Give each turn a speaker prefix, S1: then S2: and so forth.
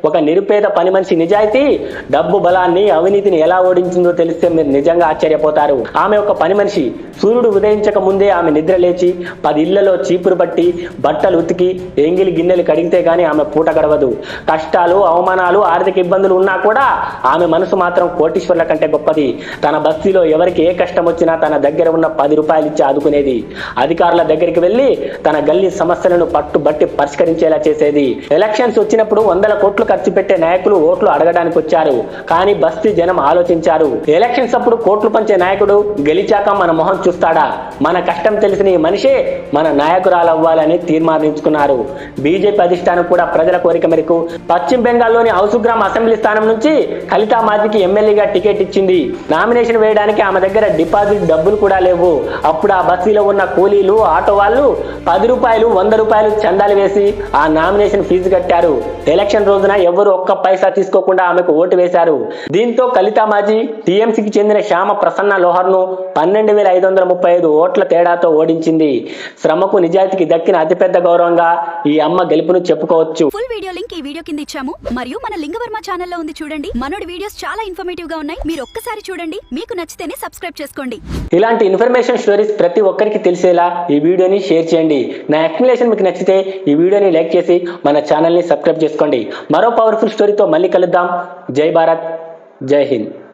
S1: ఒక నిరుపేద పని మనిషి నిజాయితీ డబ్బు బలాన్ని అవినీతిని ఎలా ఓడించిందో తెలిస్తే మీరు నిజంగా ఆశ్చర్యపోతారు. ఆమె ఒక పని మనిషి. సూర్యుడు ఉదయించక ముందే ఆమె నిద్ర లేచి 10 ఇళ్లలో చీపురు పట్టి బట్టలు ఉతికి ఎంగిలి గిన్నెలు కడిగితే గాని ఆమె పూట గడవదు. కష్టాలు, అవమానాలు, ఆర్థిక ఇబ్బందులు ఉన్నా కూడా ఆమె మనసు మాత్రం కోటీశ్వర్ల కంటే గొప్పది. తన బస్తీలో ఎవరికి ఏ కష్టం వచ్చినా తన దగ్గర ఉన్న 10 రూపాయలు ఇచ్చి ఆదుకునేది. అధికారుల దగ్గరికి వెళ్లి తన గల్లీ సమస్యలను పట్టుబట్టి పరిష్కరించేలా చేసేది. ఎలక్షన్స్ వచ్చినప్పుడు 100 కోట్లు ఖర్చు పెట్టే నాయకులు ఓట్లు అడగడానికి వచ్చారు. కానీ బస్తీ జనం ఆలోచించారు. ఎలక్షన్స్ అప్పుడు కోట్లు పంచే నాయకుడు గెలిచాక మన మొహం చూస్తాడా? మన కష్టం తెలిసిన ఈ మనిషే మన నాయకురాలు అవ్వాలని తీర్మానించుకున్నారు. బీజేపీ అధిష్టానం కూడా ప్రజల కోరిక మేరకు పశ్చిమ బెంగాల్లోని హౌసుగ్రామ్ అసెంబ్లీ స్థానం నుంచి కలితా మాజీకి ఎమ్మెల్యేగా టికెట్ ఇచ్చింది. నామినేషన్ వేయడానికి ఆమె దగ్గర డిపాజిట్ డబ్బులు కూడా లేవు. అప్పుడు ఆ బస్తీలో ఉన్న కూలీలు, ఆటో వాళ్ళు 10 రూపాయలు, 100 రూపాయలు చందాలు వేసి ఆ నామినేషన్ ఫీజు కట్టారు. ఎలక్షన్ రోజున ఎవరు ఒక్క పైసా తీసుకోకుండా ఆమెకు ఓటు వేశారు. దీంతో కలితా మాజీ టీఎంసీకి చెందిన శ్యామ ప్రసన్న లోహర్ ను 12,535 ఓట్ల తేడాతో ఓడించింది. శ్రమకు నిజాయితీకి దక్కిన అతిపెద్ద గౌరవంగా ఈ అమ్మ గెలుపును చెప్పుకోవచ్చు.
S2: ఫుల్ వీడియో లింక్ ఈ వీడియో కింద ఇచ్చాము. మరియు మన లింగవర్మ ఛానల్లో ఉంది చూడండి. మనోడి వీడియోస్ చాలా ఇన్ఫర్మేటివ్ గా ఉన్నాయి. మీరు ఒక్కసారి చూడండి. మీకు నచ్చితేనే సబ్స్క్రైబ్ చేసుకోండి.
S1: ఇలాంటి ఇన్ఫర్మేషన్ స్టోరీస్ ప్రతి ఒక్కరికి తెలిసేలా ఈ వీడియోని షేర్ చేయండి. నా ఎక్స్ప్లెనేషన్ మీకు నచ్చితే ఈ వీడియోని లైక్ చేసి మన ఛానల్ని సబ్స్క్రైబ్ చేసుకోండి. మరో పవర్ఫుల్ స్టోరీతో మళ్ళీ కలుద్దాం. జై భారత్, జై హింద్.